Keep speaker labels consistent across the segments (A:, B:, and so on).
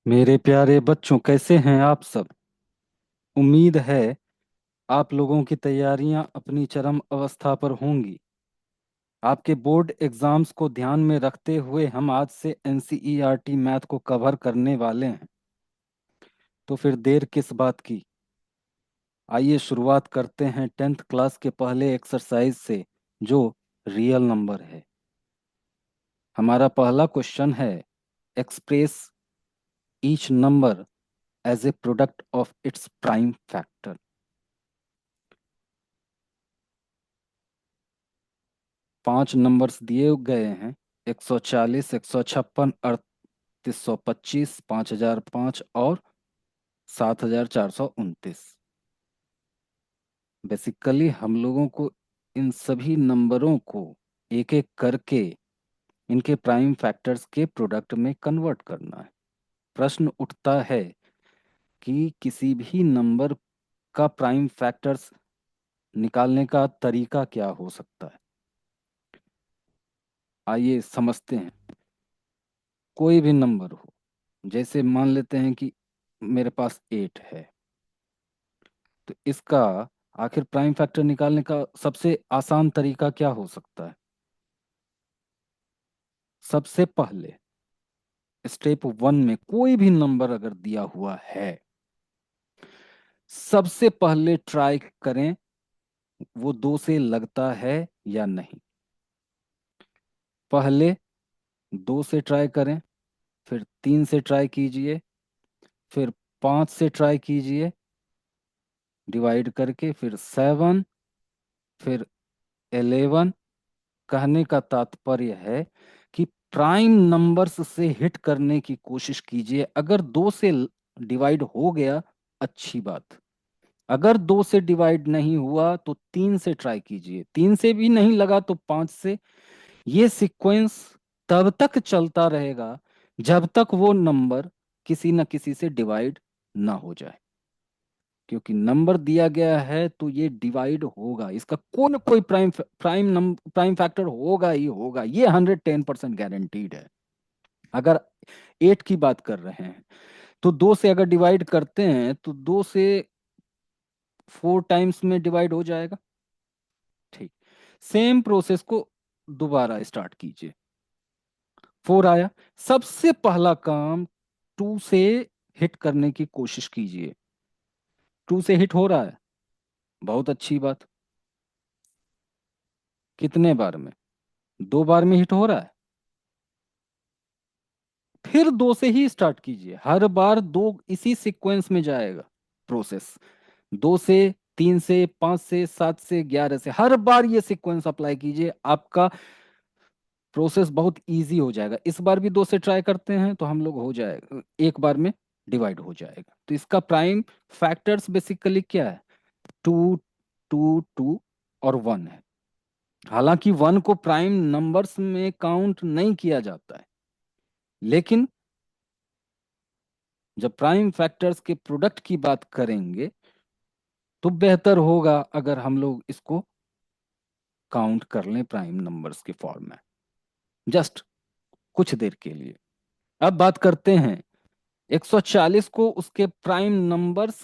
A: मेरे प्यारे बच्चों, कैसे हैं आप सब। उम्मीद है आप लोगों की तैयारियां अपनी चरम अवस्था पर होंगी। आपके बोर्ड एग्जाम्स को ध्यान में रखते हुए हम आज से एनसीईआरटी मैथ को कवर करने वाले हैं। तो फिर देर किस बात की। आइए शुरुआत करते हैं 10th क्लास के पहले एक्सरसाइज से, जो रियल नंबर है। हमारा पहला क्वेश्चन है, express each number as a product of its prime factor. 5 numbers दिए गए हैं, 140, 156, 3825, 5005 और 7429। बेसिकली हम लोगों को इन सभी नंबरों को एक एक करके इनके प्राइम फैक्टर्स के प्रोडक्ट में कन्वर्ट करना है। प्रश्न उठता है कि किसी भी नंबर का प्राइम फैक्टर्स निकालने का तरीका क्या हो सकता है। आइए समझते हैं। कोई भी नंबर हो, जैसे मान लेते हैं कि मेरे पास 8 है, तो इसका आखिर प्राइम फैक्टर निकालने का सबसे आसान तरीका क्या हो सकता है। सबसे पहले स्टेप 1 में कोई भी नंबर अगर दिया हुआ है, सबसे पहले ट्राई करें वो 2 से लगता है या नहीं। पहले 2 से ट्राई करें, फिर 3 से ट्राई कीजिए, फिर 5 से ट्राई कीजिए डिवाइड करके, फिर 7, फिर 11। कहने का तात्पर्य है कि प्राइम नंबर्स से हिट करने की कोशिश कीजिए। अगर 2 से डिवाइड हो गया, अच्छी बात। अगर 2 से डिवाइड नहीं हुआ तो 3 से ट्राई कीजिए, 3 से भी नहीं लगा तो 5 से। ये सीक्वेंस तब तक चलता रहेगा जब तक वो नंबर किसी न किसी से डिवाइड ना हो जाए। क्योंकि नंबर दिया गया है तो ये डिवाइड होगा, इसका कोई ना कोई प्राइम फैक्टर होगा ही होगा। ये 110% गारंटीड है। अगर 8 की बात कर रहे हैं तो 2 से अगर डिवाइड करते हैं तो 2 से 4 टाइम्स में डिवाइड हो जाएगा। ठीक, सेम प्रोसेस को दोबारा स्टार्ट कीजिए। 4 आया, सबसे पहला काम 2 से हिट करने की कोशिश कीजिए। 2 से हिट हो रहा है, बहुत अच्छी बात। कितने बार में? 2 बार में हिट हो रहा है। फिर 2 से ही स्टार्ट कीजिए, हर बार 2 इसी सीक्वेंस में जाएगा प्रोसेस। 2 से, 3 से, 5 से, 7 से, 11 से, हर बार ये सीक्वेंस अप्लाई कीजिए, आपका प्रोसेस बहुत इजी हो जाएगा। इस बार भी 2 से ट्राई करते हैं तो हम लोग हो जाएगा, एक बार में डिवाइड हो जाएगा। तो इसका प्राइम फैक्टर्स बेसिकली क्या है? 2, 2, 2 और 1 है। हालांकि 1 को प्राइम नंबर्स में काउंट नहीं किया जाता है, लेकिन जब प्राइम फैक्टर्स के प्रोडक्ट की बात करेंगे तो बेहतर होगा अगर हम लोग इसको काउंट कर लें प्राइम नंबर्स के फॉर्म में, जस्ट कुछ देर के लिए। अब बात करते हैं 140 को उसके प्राइम नंबर्स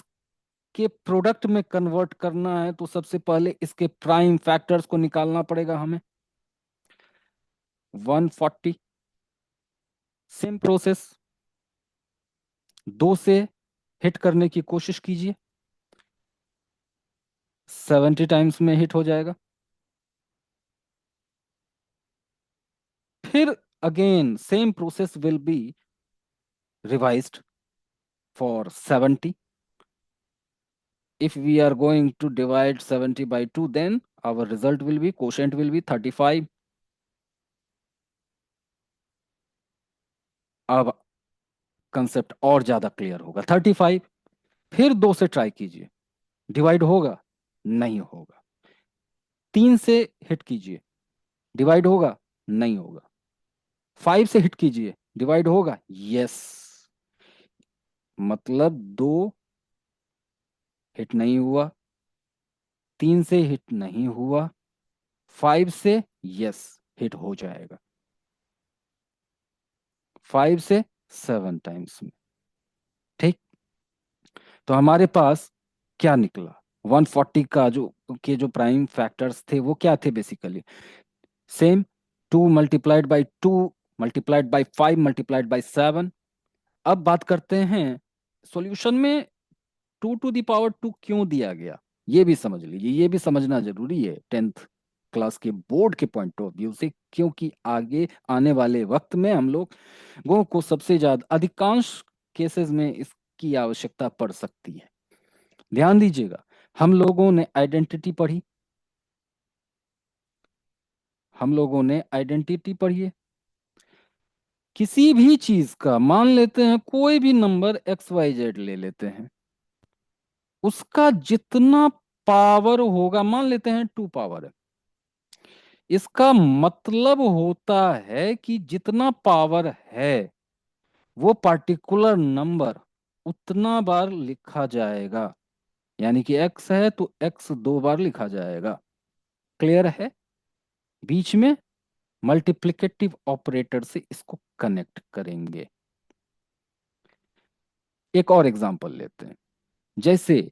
A: के प्रोडक्ट में कन्वर्ट करना है, तो सबसे पहले इसके प्राइम फैक्टर्स को निकालना पड़ेगा हमें। 140, सेम प्रोसेस, 2 से हिट करने की कोशिश कीजिए, 70 टाइम्स में हिट हो जाएगा। फिर again same process will be revised for 70। If we are going to divide 70 by 2, then our result will be, quotient will be 35। अब कंसेप्ट और ज्यादा क्लियर होगा। 35, फिर 2 से ट्राई कीजिए, डिवाइड होगा? नहीं होगा। 3 से हिट कीजिए, डिवाइड होगा? नहीं होगा। 5 से हिट कीजिए, डिवाइड होगा? यस। मतलब 2 हिट नहीं हुआ, 3 से हिट नहीं हुआ, 5 से यस हिट हो जाएगा, 5 से 7 टाइम्स में। तो हमारे पास क्या निकला? 140 का जो प्राइम फैक्टर्स थे वो क्या थे बेसिकली? सेम, 2 × 2 × 2 × 5 × 7। अब बात करते हैं सॉल्यूशन में 2⁻² क्यों दिया गया, ये भी समझ लीजिए। ये भी समझना जरूरी है 10th क्लास के बोर्ड के पॉइंट ऑफ व्यू से, क्योंकि आगे आने वाले वक्त में हम लोगों को सबसे ज्यादा अधिकांश केसेस में इसकी आवश्यकता पड़ सकती है। ध्यान दीजिएगा, हम लोगों ने आइडेंटिटी पढ़ी, हम लोगों ने आइडेंटिटी पढ़ी है। किसी भी चीज का मान लेते हैं, कोई भी नंबर XYZ ले लेते हैं, उसका जितना पावर होगा, मान लेते हैं 2 पावर है, इसका मतलब होता है कि जितना पावर है वो पार्टिकुलर नंबर उतना बार लिखा जाएगा। यानी कि x है तो x 2 बार लिखा जाएगा। क्लियर है? बीच में मल्टीप्लिकेटिव ऑपरेटर से इसको कनेक्ट करेंगे। एक और एग्जांपल लेते हैं, जैसे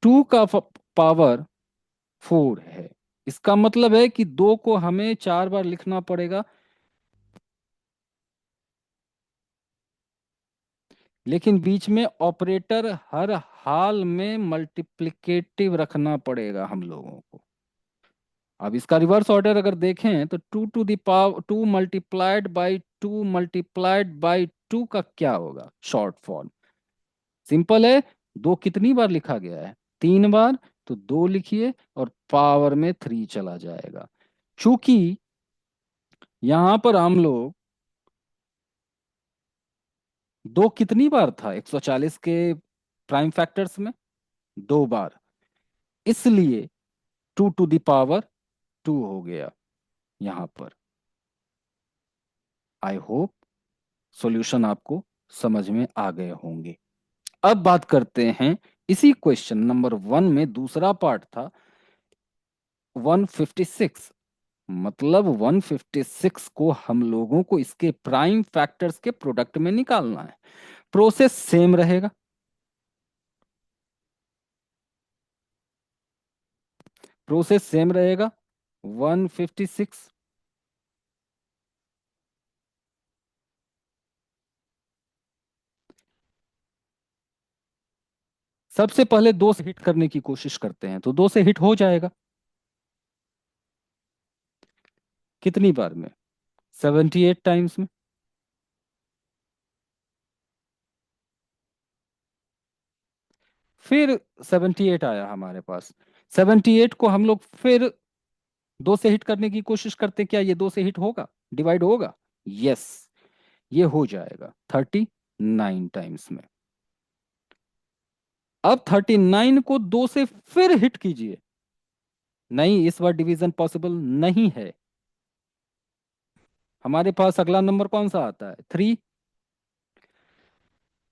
A: 2 का पावर 4 है, इसका मतलब है कि 2 को हमें 4 बार लिखना पड़ेगा, लेकिन बीच में ऑपरेटर हर हाल में मल्टीप्लिकेटिव रखना पड़ेगा हम लोगों को। अब इसका रिवर्स ऑर्डर अगर देखें तो 2 × 2 × 2 × 2 का क्या होगा शॉर्ट फॉर्म? सिंपल है, 2 कितनी बार लिखा गया है? 3 बार, तो 2 लिखिए और पावर में 3 चला जाएगा। चूंकि यहां पर हम लोग 2 कितनी बार था 140 के प्राइम फैक्टर्स में? 2 बार, इसलिए 2⁻² हो गया यहां पर। आई होप सॉल्यूशन आपको समझ में आ गए होंगे। अब बात करते हैं इसी क्वेश्चन नंबर 1 में दूसरा पार्ट था 156। मतलब 156 को हम लोगों को इसके प्राइम फैक्टर्स के प्रोडक्ट में निकालना है। प्रोसेस सेम रहेगा, प्रोसेस सेम रहेगा। 156, सबसे पहले 2 से हिट करने की कोशिश करते हैं, तो 2 से हिट हो जाएगा। कितनी बार में? 78 टाइम्स में। फिर 78 आया हमारे पास, 78 को हम लोग फिर 2 से हिट करने की कोशिश करते, क्या ये 2 से हिट होगा, डिवाइड होगा? यस, ये हो जाएगा 39 टाइम्स में। अब 39 को 2 से फिर हिट कीजिए, नहीं, इस बार डिवीजन पॉसिबल नहीं है। हमारे पास अगला नंबर कौन सा आता है? 3।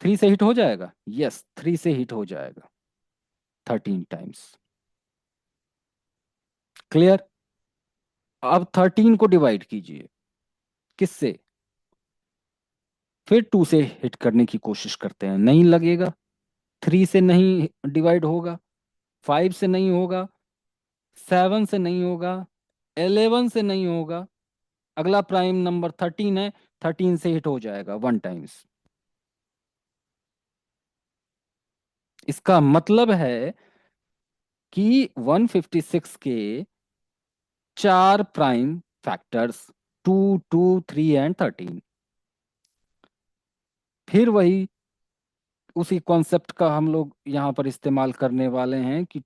A: 3 से हिट हो जाएगा? यस, 3 से हिट हो जाएगा 13 टाइम्स। क्लियर? अब 13 को डिवाइड कीजिए, किससे? फिर 2 से हिट करने की कोशिश करते हैं, नहीं लगेगा। 3 से नहीं डिवाइड होगा, 5 से नहीं होगा, 7 से नहीं होगा, 11 से नहीं होगा। अगला प्राइम नंबर 13 है, 13 से हिट हो जाएगा 1 टाइम्स। इसका मतलब है कि 156 के 4 प्राइम फैक्टर्स, 2, 2, 3 एंड 13। फिर वही उसी कॉन्सेप्ट का हम लोग यहां पर इस्तेमाल करने वाले हैं कि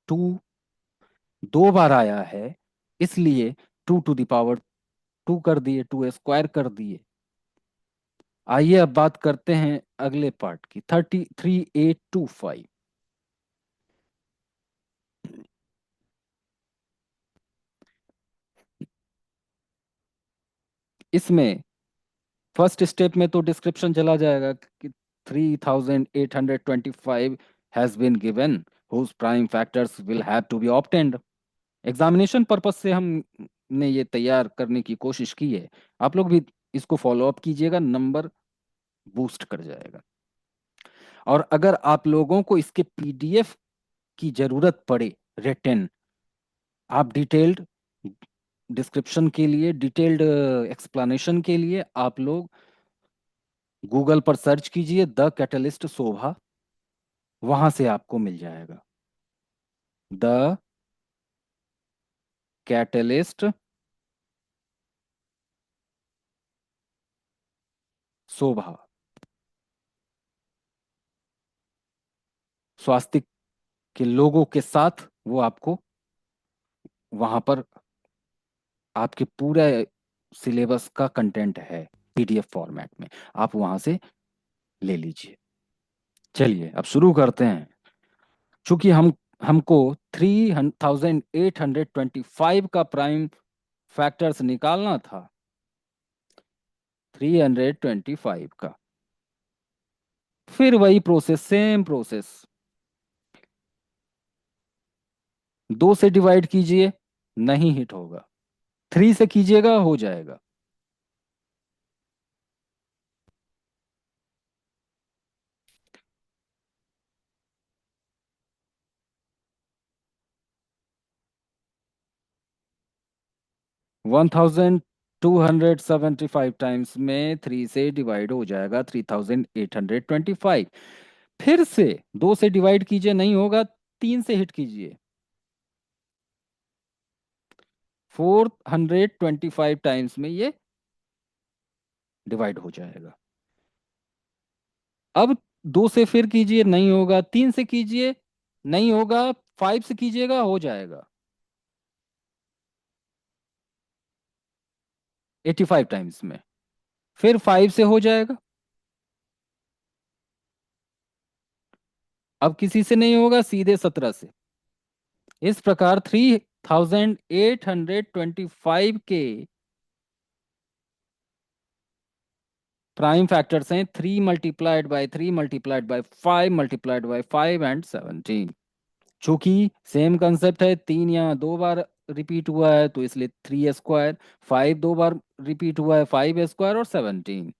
A: 2 2 बार आया है, इसलिए 2⁻²कर दिए, 2² कर दिए। आइए अब बात करते हैं अगले पार्ट की, 33825। इसमें फर्स्ट स्टेप में तो डिस्क्रिप्शन चला जाएगा कि 3825 has been given whose prime factors will have to be obtained. Examination purpose से हमने ये तैयार करने की कोशिश की है, आप लोग भी इसको फॉलो अप कीजिएगा, नंबर बूस्ट कर जाएगा। और अगर आप लोगों को इसके पीडीएफ की जरूरत पड़े रिटन, आप डिटेल्ड डिस्क्रिप्शन के लिए, डिटेल्ड एक्सप्लेनेशन के लिए आप लोग गूगल पर सर्च कीजिए द कैटलिस्ट शोभा, वहां से आपको मिल जाएगा। द कैटलिस्ट शोभा, स्वास्थ्य के लोगों के साथ वो आपको वहां पर आपके पूरे सिलेबस का कंटेंट है पीडीएफ फॉर्मेट में, आप वहां से ले लीजिए। चलिए अब शुरू करते हैं। चूंकि हमको 3825 का प्राइम फैक्टर्स निकालना था, 325 का, फिर वही प्रोसेस, सेम प्रोसेस, 2 से डिवाइड कीजिए, नहीं हिट होगा, 3 से कीजिएगा हो जाएगा। 1275 टाइम्स में 3 से डिवाइड हो जाएगा 3825। फिर से 2 से डिवाइड कीजिए, नहीं होगा, 3 से हिट कीजिए, 425 टाइम्स में ये डिवाइड हो जाएगा। अब 2 से फिर कीजिए, नहीं होगा, 3 से कीजिए, नहीं होगा, 5 से कीजिएगा हो जाएगा 85 टाइम्स में, फिर 5 से हो जाएगा। अब किसी से नहीं होगा, सीधे 17 से। इस प्रकार 3825 के प्राइम फैक्टर्स हैं 3 multiplied by 3 multiplied by 5 multiplied bye 5 and 17। चूंकि सेम कंसेप्ट है, 3 यहाँ 2 बार रिपीट हुआ है तो इसलिए 3 स्क्वायर, 5 2 बार रिपीट हुआ है, 5 स्क्वायर, और 17।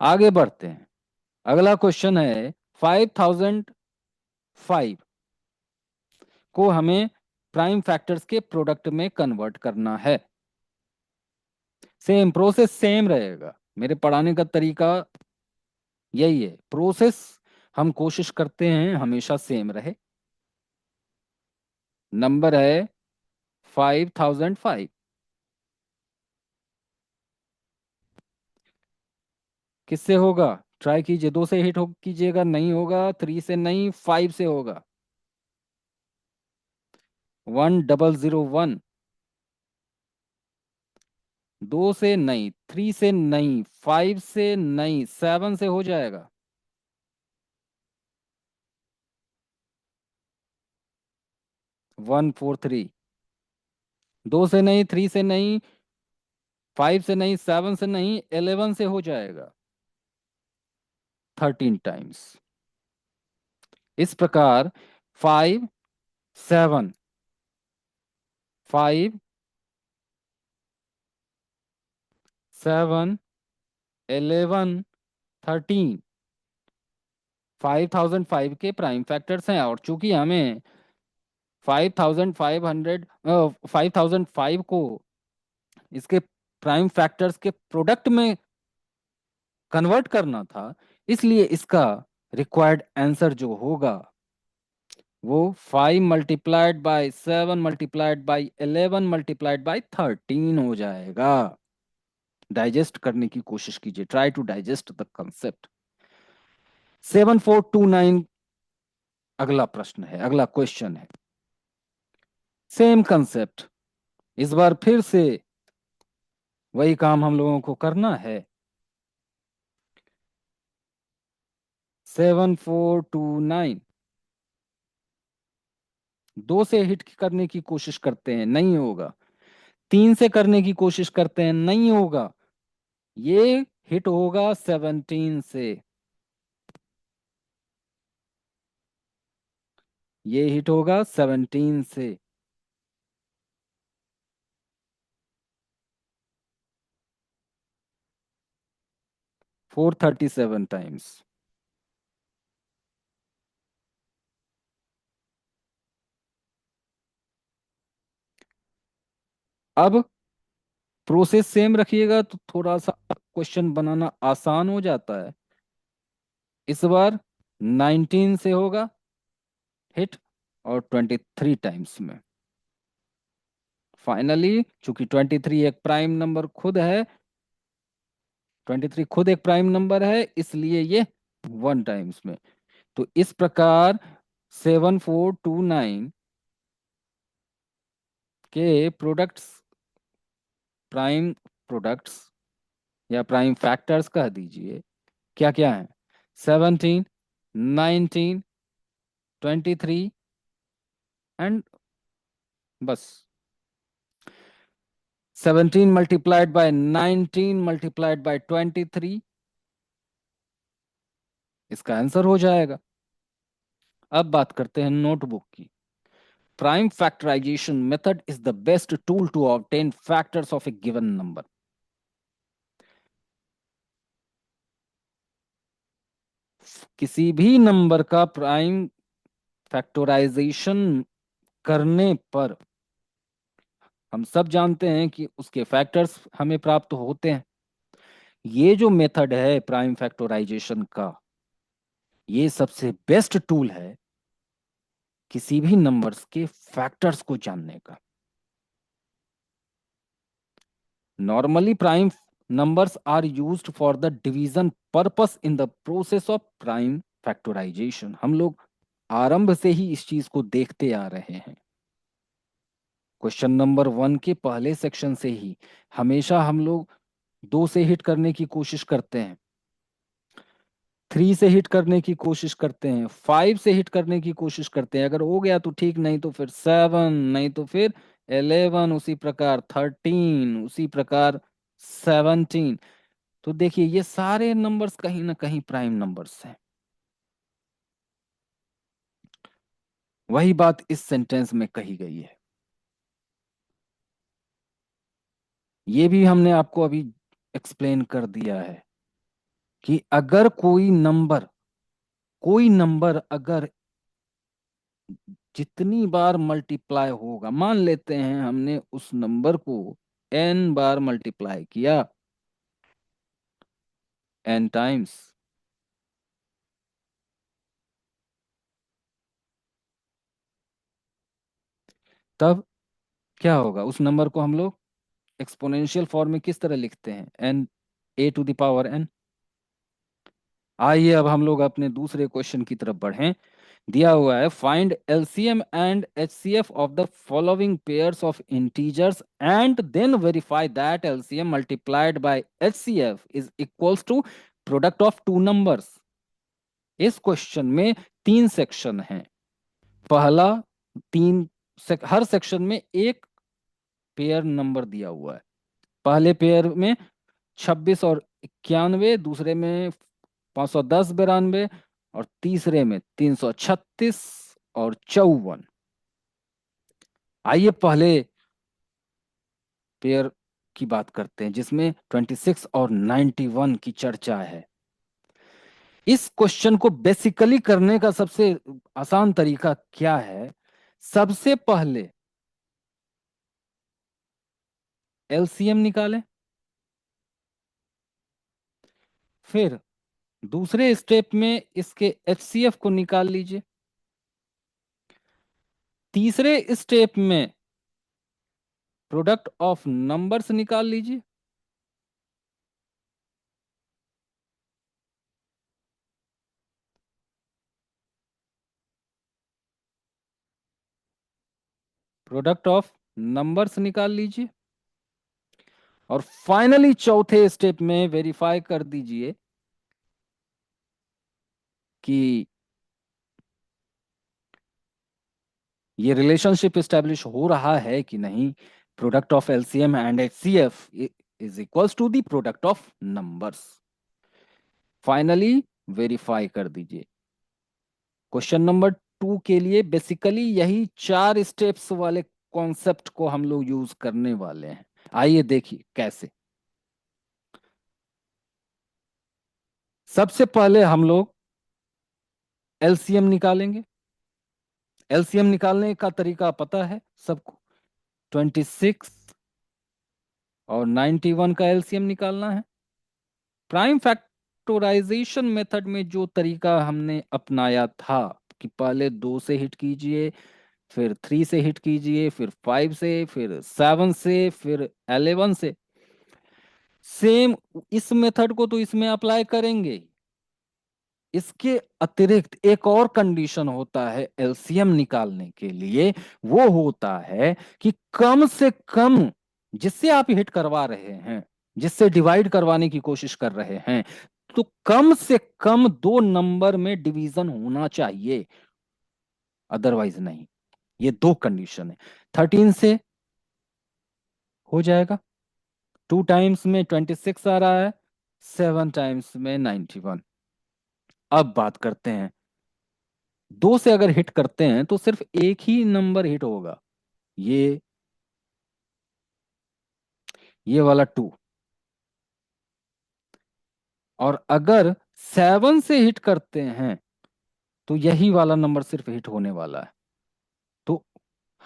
A: आगे बढ़ते हैं। अगला क्वेश्चन है 5005 को हमें प्राइम फैक्टर्स के प्रोडक्ट में कन्वर्ट करना है। सेम प्रोसेस, सेम रहेगा, मेरे पढ़ाने का तरीका यही है, प्रोसेस हम कोशिश करते हैं हमेशा सेम रहे। नंबर है 5005। किससे होगा, ट्राई कीजिए, 2 से हिट हो कीजिएगा, नहीं होगा, 3 से नहीं, 5 से होगा, 1001। 2 से नहीं, 3 से नहीं, 5 से नहीं, 7 से हो जाएगा, 143। 2 से नहीं, 3 से नहीं, 5 से नहीं, 7 से नहीं, 11 से हो जाएगा, 13 टाइम्स। इस प्रकार 5 7 5 7 11 13 5005 के प्राइम फैक्टर्स हैं। और चूंकि हमें 5005 को इसके प्राइम फैक्टर्स के प्रोडक्ट में कन्वर्ट करना था, इसलिए इसका रिक्वायर्ड आंसर जो होगा वो 5 multiplied by 7 multiplied by 11 multiplied by 13 हो जाएगा। डाइजेस्ट करने की कोशिश कीजिए, try to digest the concept. 7429 अगला प्रश्न है, अगला क्वेश्चन है, सेम कंसेप्ट। इस बार फिर से वही काम हम लोगों को करना है। 7429, 2 से हिट करने की कोशिश करते हैं, नहीं होगा, 3 से करने की कोशिश करते हैं, नहीं होगा, ये हिट होगा 17 से, ये हिट होगा 17 से। 437 टाइम्स। अब प्रोसेस सेम रखिएगा तो थोड़ा सा क्वेश्चन बनाना आसान हो जाता है। इस बार 19 से होगा हिट और 23 टाइम्स में। फाइनली चूंकि 23 एक प्राइम नंबर खुद है, 23 खुद एक प्राइम नंबर है, इसलिए ये 1 टाइम्स में। तो इस प्रकार 7429 के प्रोडक्ट्स, प्राइम प्रोडक्ट्स या प्राइम फैक्टर्स कह दीजिए, क्या क्या है? 17, 19, 23 एंड बस 17 मल्टीप्लाइड बाय 19 मल्टीप्लाइड बाय 23, इसका आंसर हो जाएगा। अब बात करते हैं नोटबुक की। Prime factorisation method is the best tool to obtain factors of a given number. किसी भी नंबर का प्राइम फैक्टराइजेशन करने पर हम सब जानते हैं कि उसके फैक्टर्स हमें प्राप्त होते हैं। ये जो मेथड है प्राइम फैक्टराइजेशन का, ये सबसे बेस्ट टूल है किसी भी नंबर्स के फैक्टर्स को जानने का। Normally prime numbers are used for the division purpose in the process of prime factorization। हम लोग आरंभ से ही इस चीज को देखते आ रहे हैं। क्वेश्चन नंबर 1 के पहले सेक्शन से ही हमेशा हम लोग 2 से हिट करने की कोशिश करते हैं, 3 से हिट करने की कोशिश करते हैं, 5 से हिट करने की कोशिश करते हैं। अगर हो गया तो ठीक, नहीं तो फिर 7, नहीं तो फिर 11, उसी प्रकार 13, उसी प्रकार 17। तो देखिए ये सारे नंबर्स कहीं ना कहीं प्राइम नंबर्स हैं। वही बात इस सेंटेंस में कही गई है। ये भी हमने आपको अभी एक्सप्लेन कर दिया है कि अगर कोई नंबर अगर जितनी बार मल्टीप्लाई होगा, मान लेते हैं हमने उस नंबर को n बार मल्टीप्लाई किया, n टाइम्स, तब क्या होगा? उस नंबर को हम लोग एक्सपोनेंशियल फॉर्म में किस तरह लिखते हैं? n a⁴n। आइए अब हम लोग अपने दूसरे क्वेश्चन की तरफ बढ़ें। दिया हुआ है find LCM and HCF of the following pairs of integers and then verify that LCM multiplied by HCF is equals to product of two numbers. इस क्वेश्चन में 3 सेक्शन हैं। पहला हर सेक्शन में एक पेयर नंबर दिया हुआ है। पहले पेयर में 26 और 91, दूसरे में 510 92, और तीसरे में 336 और 54। आइए पहले पेयर की बात करते हैं जिसमें 26 और 91 की चर्चा है। इस क्वेश्चन को बेसिकली करने का सबसे आसान तरीका क्या है? सबसे पहले एलसीएम निकालें, फिर दूसरे स्टेप में इसके एचसीएफ को निकाल लीजिए, तीसरे स्टेप में प्रोडक्ट ऑफ नंबर्स निकाल लीजिए, प्रोडक्ट ऑफ नंबर्स निकाल लीजिए, और फाइनली चौथे स्टेप में वेरीफाई कर दीजिए कि ये रिलेशनशिप एस्टेब्लिश हो रहा है कि नहीं। Product of LCM and HCF is equals to the product of numbers. Finally verify कर दीजिए। क्वेश्चन नंबर 2 के लिए बेसिकली यही 4 स्टेप्स वाले कॉन्सेप्ट को हम लोग यूज करने वाले हैं। आइए देखिए कैसे। सबसे पहले हम लोग एलसीएम निकालेंगे। एलसीएम निकालने का तरीका पता है सबको। 26 और 91 का एलसीएम निकालना है। प्राइम फैक्टराइजेशन मेथड में जो तरीका हमने अपनाया था कि पहले 2 से हिट कीजिए, फिर 3 से हिट कीजिए, फिर 5 से, फिर 7 से, फिर 11 से, सेम इस मेथड को तो इसमें अप्लाई करेंगे। इसके अतिरिक्त एक और कंडीशन होता है एलसीएम निकालने के लिए, वो होता है कि कम से कम जिससे आप हिट करवा रहे हैं, जिससे डिवाइड करवाने की कोशिश कर रहे हैं, तो कम से कम 2 नंबर में डिवीजन होना चाहिए, अदरवाइज नहीं। ये 2 कंडीशन है। 13 से हो जाएगा, 2 टाइम्स में 26 आ रहा है, 7 टाइम्स में 91। अब बात करते हैं, 2 से अगर हिट करते हैं तो सिर्फ एक ही नंबर हिट होगा, ये ये वाला 2। और अगर 7 से हिट करते हैं तो यही वाला नंबर सिर्फ हिट होने वाला है। तो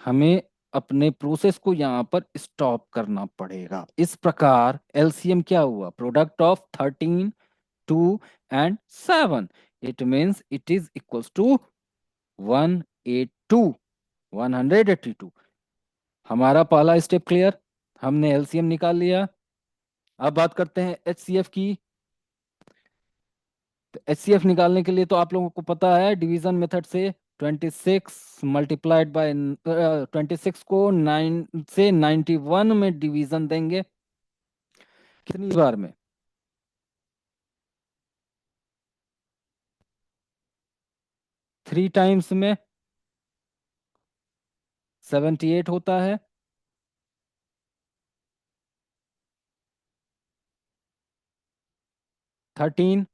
A: हमें अपने प्रोसेस को यहां पर स्टॉप करना पड़ेगा। इस प्रकार एलसीएम क्या हुआ, product of 13, 2 and 7, it means it is equals to 182, 182। हमारा पहला स्टेप क्लियर, हमने एलसीएम निकाल लिया। अब बात करते हैं एचसीएफ की। तो एचसीएफ निकालने के लिए तो आप लोगों को पता है डिवीजन मेथड से 26 मल्टीप्लाइड बाय 26 को 9 से 91 में डिवीजन देंगे, कितनी बार में? 3 टाइम्स में 78 होता है, 13,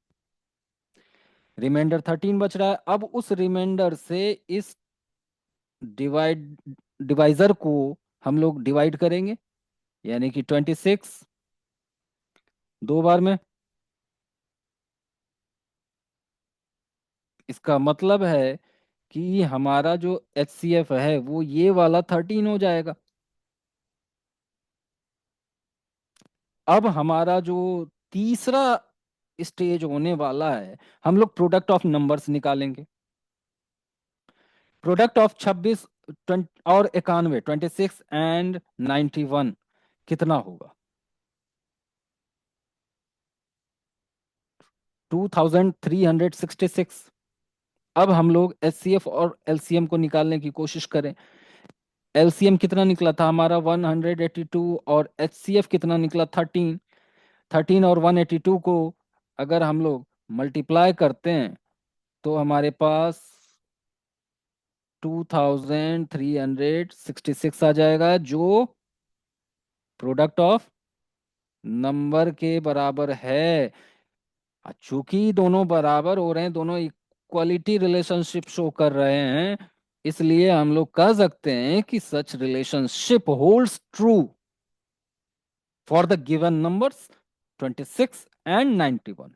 A: रिमाइंडर 13 बच रहा है। अब उस रिमाइंडर से इस डिवाइड डिवाइजर को हम लोग डिवाइड करेंगे, यानी कि 26 2 बार में। इसका मतलब है कि हमारा जो एचसीएफ है वो ये वाला 13 हो जाएगा। अब हमारा जो तीसरा स्टेज होने वाला है, हम लोग प्रोडक्ट ऑफ नंबर्स निकालेंगे। प्रोडक्ट ऑफ 26 और 91, 26 एंड 91 कितना होगा? 2366। अब हम लोग एचसीएफ और एलसीएम को निकालने की कोशिश करें। एलसीएम कितना निकला था हमारा 182, और एचसीएफ कितना निकला 13। 13 और 182 को अगर हम लोग मल्टीप्लाई करते हैं तो हमारे पास 2366 आ जाएगा, जो प्रोडक्ट ऑफ नंबर के बराबर है। चूंकि दोनों बराबर हो रहे हैं, दोनों इक्वलिटी रिलेशनशिप शो कर रहे हैं, इसलिए हम लोग कह सकते हैं कि सच relationship holds true for the given numbers 26 and 91।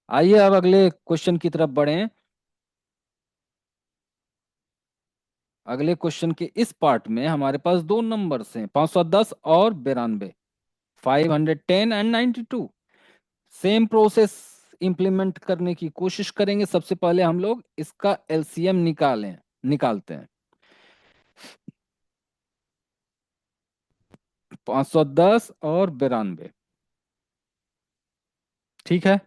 A: आइए अब अगले क्वेश्चन की तरफ बढ़ें। अगले क्वेश्चन के इस पार्ट में हमारे पास 2 नंबर्स हैं, 510 और 92, 510 एंड 92। सेम प्रोसेस इंप्लीमेंट करने की कोशिश करेंगे। सबसे पहले हम लोग इसका एलसीएम निकालते हैं। 510 और 92, ठीक है।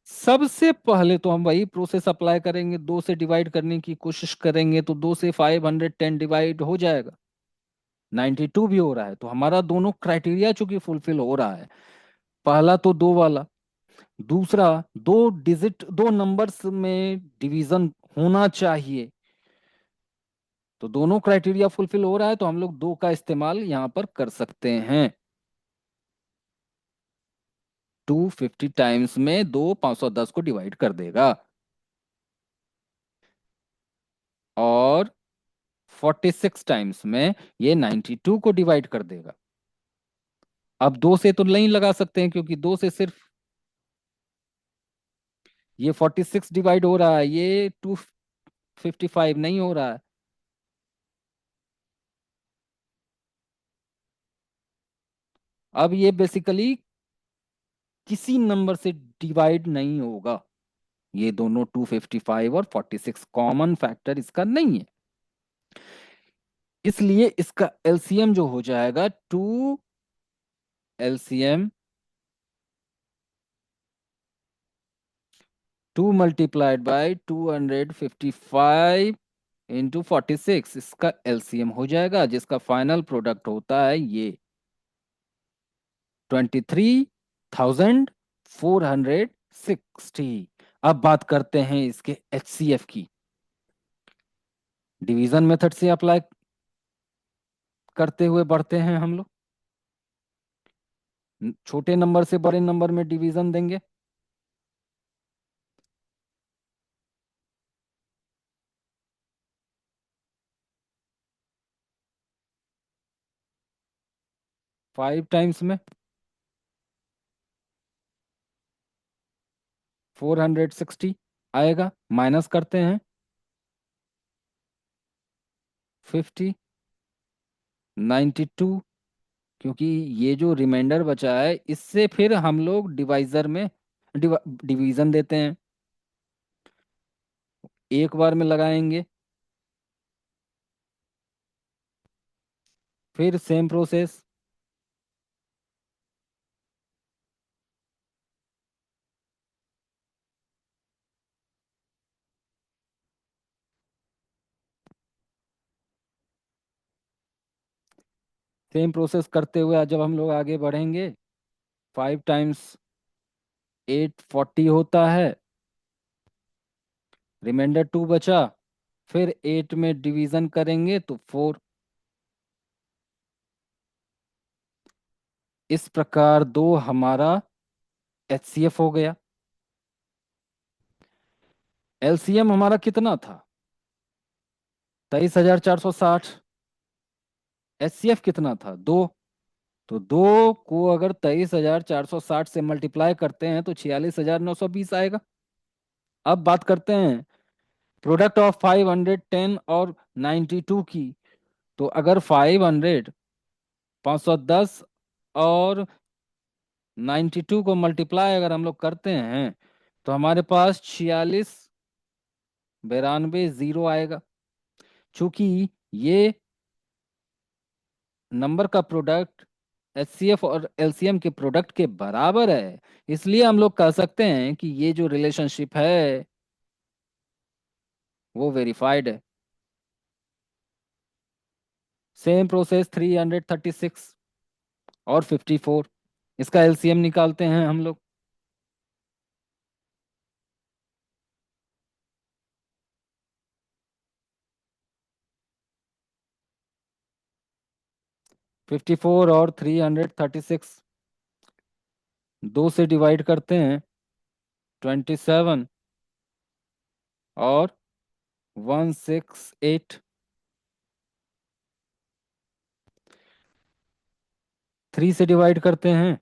A: सबसे पहले तो हम वही प्रोसेस अप्लाई करेंगे, 2 से डिवाइड करने की कोशिश करेंगे, तो 2 से 510 डिवाइड हो जाएगा। 92 भी हो रहा है, तो हमारा दोनों क्राइटेरिया चूंकि फुलफिल हो रहा है, पहला तो 2 वाला, दूसरा 2 नंबर्स में डिवीजन होना चाहिए, तो दोनों क्राइटेरिया फुलफिल हो रहा है, तो हम लोग 2 का इस्तेमाल यहां पर कर सकते हैं। 250 टाइम्स में 2 510 को डिवाइड कर देगा, और 46 टाइम्स में ये 92 को डिवाइड कर देगा। अब 2 से तो नहीं लगा सकते हैं, क्योंकि 2 से सिर्फ ये 46 डिवाइड हो रहा है, ये 255 नहीं हो रहा है। अब ये बेसिकली किसी नंबर से डिवाइड नहीं होगा, ये दोनों 255 और 46 कॉमन फैक्टर इसका नहीं है, इसलिए इसका एलसीएम जो हो जाएगा एलसीएम 2 × 255 इंटू 46, इसका एलसीएम हो जाएगा, जिसका फाइनल प्रोडक्ट होता है ये 23,460। अब बात करते हैं इसके एचसीएफ की। डिवीजन मेथड से अप्लाई करते हुए बढ़ते हैं हम लोग, छोटे नंबर से बड़े नंबर में डिवीजन देंगे। 5 टाइम्स में 460 आएगा, माइनस करते हैं 50, 92, क्योंकि ये जो रिमाइंडर बचा है इससे फिर हम लोग डिवाइजर में डिवीजन देते हैं, एक बार में लगाएंगे, फिर सेम प्रोसेस। सेम प्रोसेस करते हुए जब हम लोग आगे बढ़ेंगे, 5 टाइम्स 840 होता है, रिमाइंडर 2 बचा, फिर 8 में डिवीजन करेंगे तो 4। इस प्रकार दो हमारा एचसीएफ हो गया। एलसीएम हमारा कितना था? 23,460। एचसीएफ कितना था? 2। तो 2 को अगर 23,460 से मल्टीप्लाई करते हैं तो 46,920 आएगा। अब बात करते हैं प्रोडक्ट ऑफ 510 और 92 की। तो अगर 500 510 और 92 को मल्टीप्लाई अगर हम लोग करते हैं तो हमारे पास 4692 आएगा। चूंकि ये नंबर का प्रोडक्ट एचसीएफ और एलसीएम के प्रोडक्ट के बराबर है, इसलिए हम लोग कह सकते हैं कि ये जो रिलेशनशिप है वो वेरीफाइड है। सेम प्रोसेस 336 और 54, इसका एलसीएम निकालते हैं हम लोग। 54 और 336 2 से डिवाइड करते हैं, 27 और 168, 3 से डिवाइड करते हैं,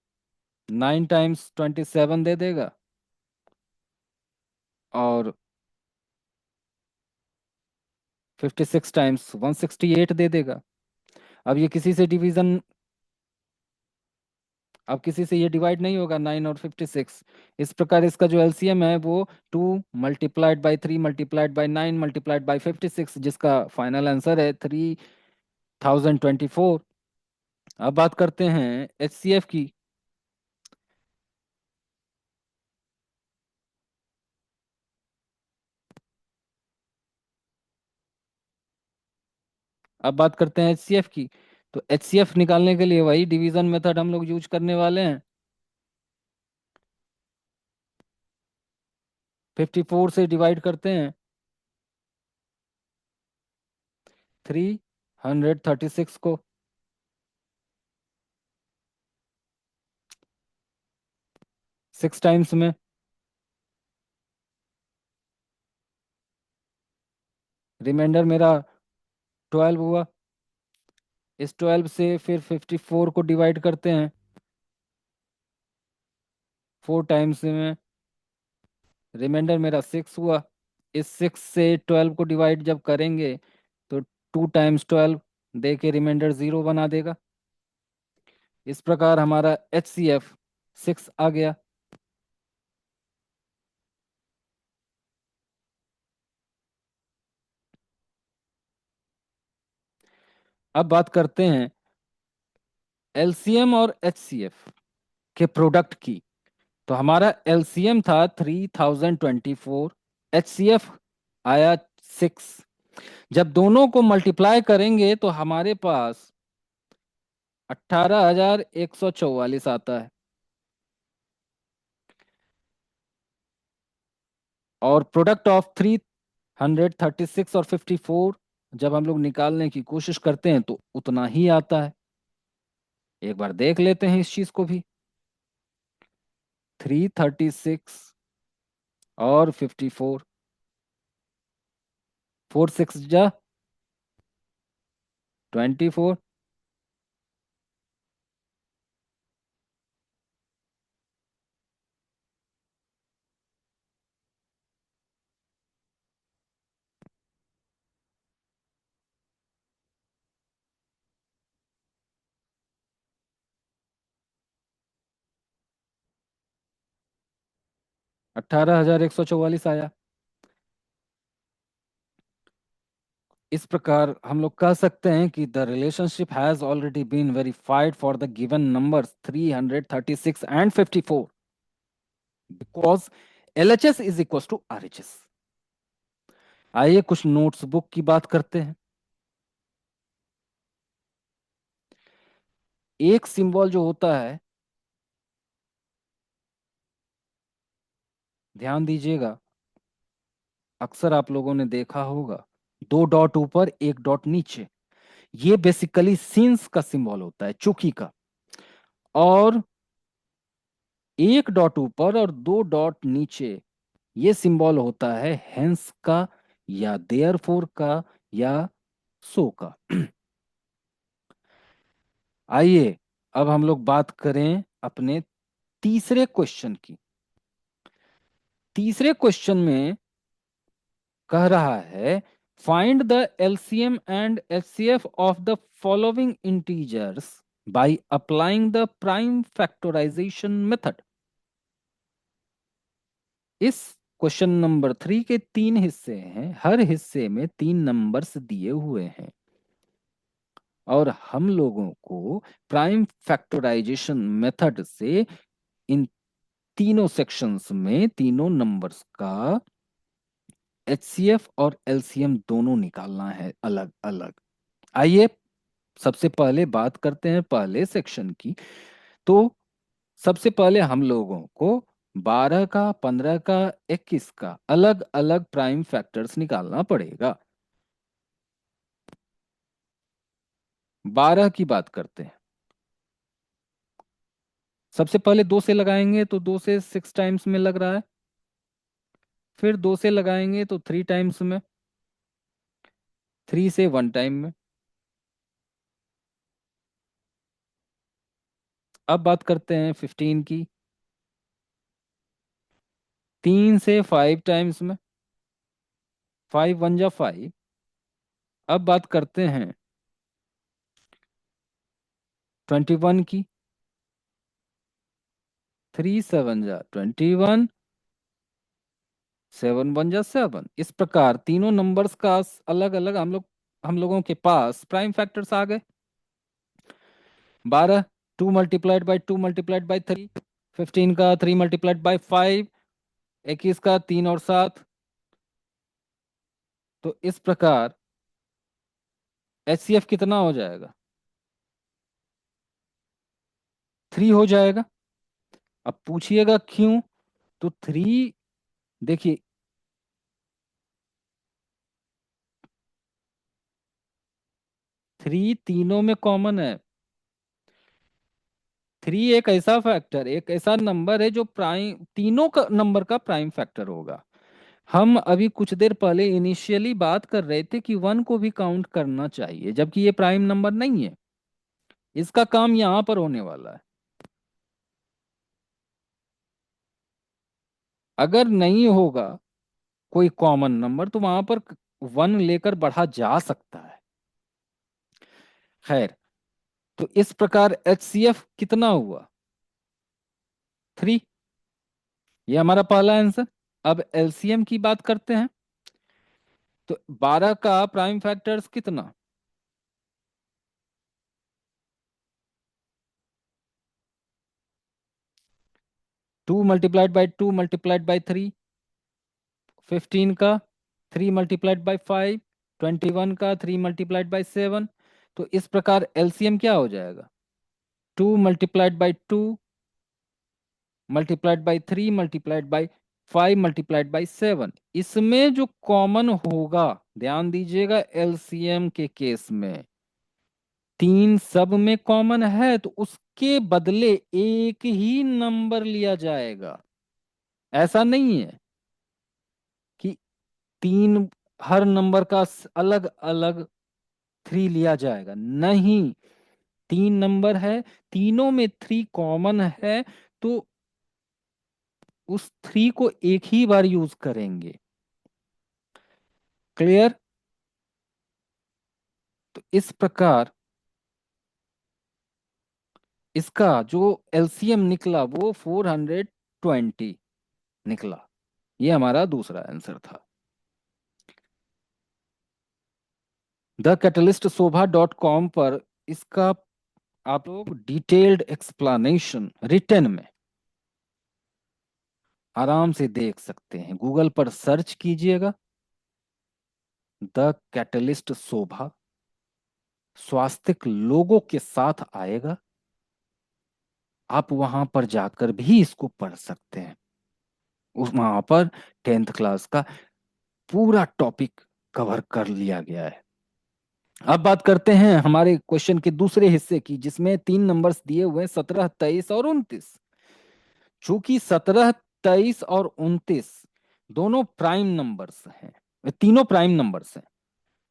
A: 9 टाइम्स 27 दे देगा, और 56 टाइम्स 168 दे देगा। अब ये किसी से डिवीजन, अब किसी से ये डिवाइड नहीं होगा 9 और 56। इस प्रकार इसका जो एलसीएम है वो 2 × 3 × 9 × 54, जिसका फाइनल आंसर है 3024। अब बात करते हैं एचसीएफ की। अब बात करते हैं एचसीएफ की। तो एचसीएफ निकालने के लिए वही डिवीजन मेथड हम लोग यूज करने वाले हैं। 54 से डिवाइड करते हैं 336 को, 6 टाइम्स में, रिमाइंडर मेरा 12 हुआ। इस 12 से फिर 54 को डिवाइड करते हैं 4 टाइम्स में, रिमाइंडर मेरा 6 हुआ। इस 6 से 12 को डिवाइड जब करेंगे तो 2 टाइम्स 12 दे के रिमाइंडर 0 बना देगा। इस प्रकार हमारा HCF 6 आ गया। अब बात करते हैं LCM और HCF के प्रोडक्ट की। तो हमारा LCM था 3024, HCF आया 6। जब दोनों को मल्टीप्लाई करेंगे तो हमारे पास 18,144 आता है। और प्रोडक्ट ऑफ 336 और 54 जब हम लोग निकालने की कोशिश करते हैं तो उतना ही आता है। एक बार देख लेते हैं इस चीज को भी। 336 और 54, 4 6 जा 24, 18,144 आया। इस प्रकार हम लोग कह सकते हैं कि the relationship has already been verified for the given numbers 336 and 54 because LHS is equal to RHS। आइए कुछ नोट्स बुक की बात करते हैं। एक सिंबल जो होता है, ध्यान दीजिएगा, अक्सर आप लोगों ने देखा होगा, 2 डॉट ऊपर 1 डॉट नीचे, ये बेसिकली सिंस का सिंबल होता है, चूकी का। और 1 डॉट ऊपर और 2 डॉट नीचे ये सिंबल होता है हेंस का या देयरफॉर का या सो का। आइए अब हम लोग बात करें अपने तीसरे क्वेश्चन की। तीसरे क्वेश्चन में कह रहा है find the LCM and HCF of the following integers by applying the prime factorisation method. इस क्वेश्चन नंबर 3 के 3 हिस्से हैं, हर हिस्से में 3 नंबर्स दिए हुए हैं और हम लोगों को प्राइम फैक्टराइजेशन मेथड से इन तीनों सेक्शंस में तीनों नंबर्स का HCF और LCM दोनों निकालना है अलग अलग। आइए सबसे पहले बात करते हैं पहले सेक्शन की। तो सबसे पहले हम लोगों को 12 का, 15 का, 21 का अलग अलग प्राइम फैक्टर्स निकालना पड़ेगा। 12 की बात करते हैं। सबसे पहले 2 से लगाएंगे तो 2 से 6 टाइम्स में लग रहा है। फिर 2 से लगाएंगे तो 3 टाइम्स में, 3 से 1 टाइम में। अब बात करते हैं 15 की, 3 से 5 टाइम्स में, 5 1 जा 5। अब बात करते हैं 21 की, 3 7 जा 21, 7 1 जा 7। इस प्रकार तीनों नंबर्स का अलग अलग हम लोगों के पास प्राइम फैक्टर्स आ गए। 12 2 मल्टीप्लाइड बाई 2 मल्टीप्लाइड बाई 3, 15 का 3 मल्टीप्लाइड बाई 5, 21 का 3 और 7। तो इस प्रकार HCF कितना हो जाएगा? 3 हो जाएगा। अब पूछिएगा क्यों? तो 3, देखिए 3 तीनों में कॉमन है। 3 एक ऐसा फैक्टर, एक ऐसा नंबर है जो प्राइम, तीनों का नंबर का प्राइम फैक्टर होगा। हम अभी कुछ देर पहले इनिशियली बात कर रहे थे कि 1 को भी काउंट करना चाहिए, जबकि ये प्राइम नंबर नहीं है। इसका काम यहां पर होने वाला है। अगर नहीं होगा कोई कॉमन नंबर तो वहां पर 1 लेकर बढ़ा जा सकता है। खैर, तो इस प्रकार HCF कितना हुआ? 3। ये हमारा पहला आंसर। अब LCM की बात करते हैं। तो 12 का प्राइम फैक्टर्स कितना? 2 मल्टीप्लाइड बाई 2 मल्टीप्लाइड बाई 3। 15 का 3 मल्टीप्लाइड बाई 5। 21 का 3 मल्टीप्लाइड बाई 7। तो इस प्रकार LCM क्या हो जाएगा? 2 multiplied by 2 multiplied by 3 multiplied by 5 multiplied by 7। इसमें जो कॉमन होगा, ध्यान दीजिएगा, LCM के केस में 3 सब में कॉमन है, तो उसके बदले एक ही नंबर लिया जाएगा। ऐसा नहीं है कि 3 हर नंबर का अलग अलग 3 लिया जाएगा, नहीं। 3 नंबर है, तीनों में 3 कॉमन है, तो उस 3 को एक ही बार यूज करेंगे। क्लियर? तो इस प्रकार इसका जो LCM निकला वो 420 निकला। ये हमारा दूसरा आंसर था। द कैटलिस्ट शोभा .com पर इसका आप लोग डिटेल्ड एक्सप्लेनेशन रिटर्न में आराम से देख सकते हैं। गूगल पर सर्च कीजिएगा द कैटलिस्ट शोभा, स्वास्तिक लोगों के साथ आएगा। आप वहां पर जाकर भी इसको पढ़ सकते हैं। उस वहां पर 10th क्लास का पूरा टॉपिक कवर कर लिया गया है। अब बात करते हैं हमारे क्वेश्चन के दूसरे हिस्से की, जिसमें 3 नंबर्स दिए हुए हैं, 17, 23 और 29। चूंकि 17, 23 और 29 दोनों प्राइम नंबर्स हैं, तीनों प्राइम नंबर्स हैं,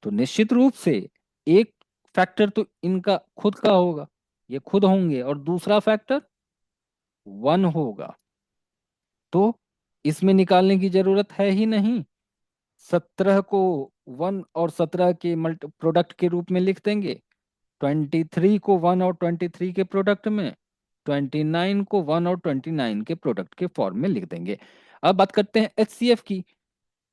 A: तो निश्चित रूप से एक फैक्टर तो इनका खुद का होगा, ये खुद होंगे, और दूसरा फैक्टर 1 होगा। तो इसमें निकालने की जरूरत है ही नहीं। 17 को 1 और 17 के मल्टी प्रोडक्ट के रूप में लिख देंगे। 23 को 1 और 23 के प्रोडक्ट में। 29 को 1 और 29 के प्रोडक्ट के फॉर्म में लिख देंगे। अब बात करते हैं HCF की।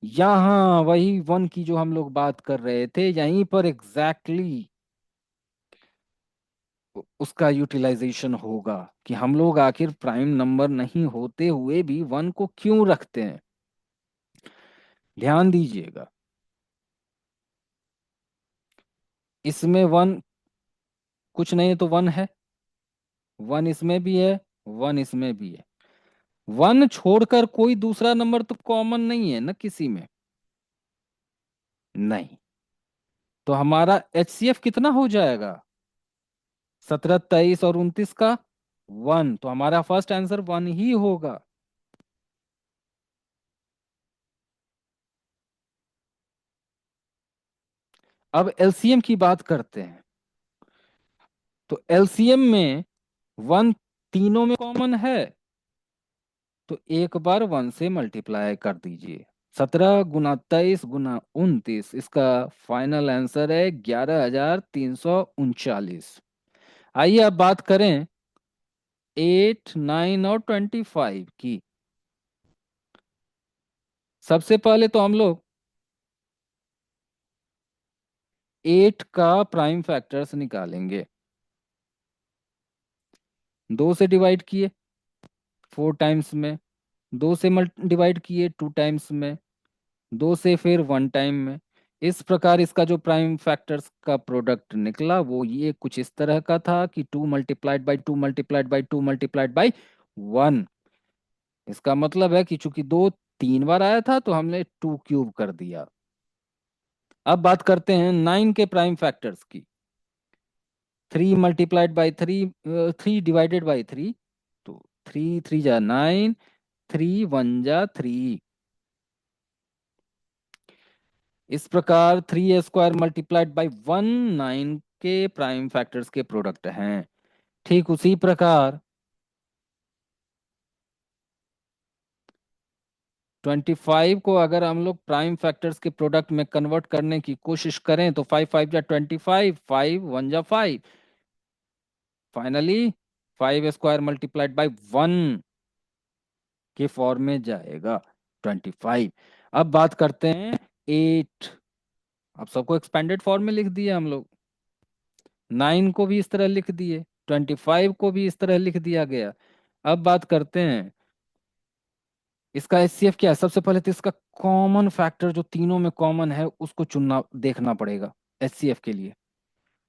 A: यहाँ वही 1 की जो हम लोग बात कर रहे थे, यहीं पर एग्जैक्टली उसका यूटिलाइजेशन होगा कि हम लोग आखिर प्राइम नंबर नहीं होते हुए भी 1 को क्यों रखते हैं। ध्यान दीजिएगा, इसमें 1 कुछ नहीं है तो 1 है, 1 इसमें भी है, 1 इसमें भी है। 1 छोड़कर कोई दूसरा नंबर तो कॉमन नहीं है ना किसी में, नहीं। तो हमारा HCF कितना हो जाएगा? 17, 23 और 29 का 1, तो हमारा फर्स्ट आंसर 1 ही होगा। अब LCM की बात करते हैं। तो LCM में 1 तीनों में कॉमन है, तो एक बार 1 से मल्टीप्लाई कर दीजिए। 17 गुना 23 गुना 29, इसका फाइनल आंसर है 11,339। आइए अब बात करें 8, 9 और 25 की। सबसे पहले तो हम लोग 8 का प्राइम फैक्टर्स निकालेंगे। 2 से डिवाइड किए 4 टाइम्स में, 2 से डिवाइड किए 2 टाइम्स में, 2 से फिर 1 टाइम में। इस प्रकार इसका जो प्राइम फैक्टर्स का प्रोडक्ट निकला वो ये कुछ इस तरह का था कि 2 multiplied by 2 multiplied by 2 multiplied by 1। इसका मतलब है कि चूंकि 2 3 बार आया था तो हमने 2 क्यूब कर दिया। अब बात करते हैं 9 के प्राइम फैक्टर्स की। 3 मल्टीप्लाइड बाई 3, 3 डिवाइडेड बाई 3, तो 3 3 जा 9, 3 1 जा 3। इस प्रकार 3 स्क्वायर मल्टीप्लाइड बाई 1 9 के प्राइम फैक्टर्स के प्रोडक्ट हैं। ठीक उसी प्रकार 25 को अगर हम लोग प्राइम फैक्टर्स के प्रोडक्ट में कन्वर्ट करने की कोशिश करें तो 5 5 जा 25, 5 1 जा 5, फाइनली 5 स्क्वायर मल्टीप्लाइड बाई 1 के फॉर्म में जाएगा 25। अब बात करते हैं 8। अब सबको एक्सपेंडेड फॉर्म में लिख दिए हम लोग। 9 को भी इस तरह लिख दिए, 25 को भी इस तरह लिख दिया गया। अब बात करते हैं इसका एचसीएफ क्या है। सबसे पहले तो इसका कॉमन फैक्टर जो तीनों में कॉमन है उसको चुनना देखना पड़ेगा एचसीएफ के लिए।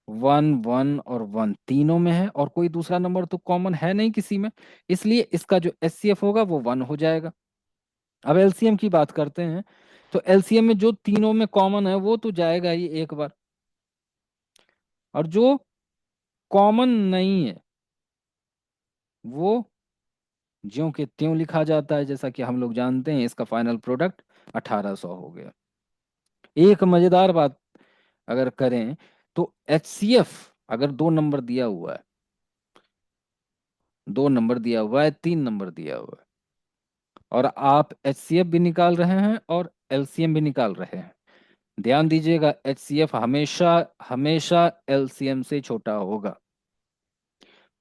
A: 1 1 और 1 तीनों में है और कोई दूसरा नंबर तो कॉमन है नहीं किसी में, इसलिए इसका जो एचसीएफ होगा वो 1 हो जाएगा। अब एलसीएम की बात करते हैं, तो एलसीएम में जो तीनों में कॉमन है वो तो जाएगा ही एक बार, और जो कॉमन नहीं है वो ज्यों के त्यों लिखा जाता है। जैसा कि हम लोग जानते हैं इसका फाइनल प्रोडक्ट 1800 हो गया। एक मजेदार बात अगर करें तो एचसीएफ अगर 2 नंबर दिया हुआ है, 2 नंबर दिया हुआ है, 3 नंबर दिया हुआ है, और आप एचसीएफ भी निकाल रहे हैं और एलसीएम भी निकाल रहे हैं, ध्यान दीजिएगा एचसीएफ हमेशा हमेशा एलसीएम से छोटा होगा।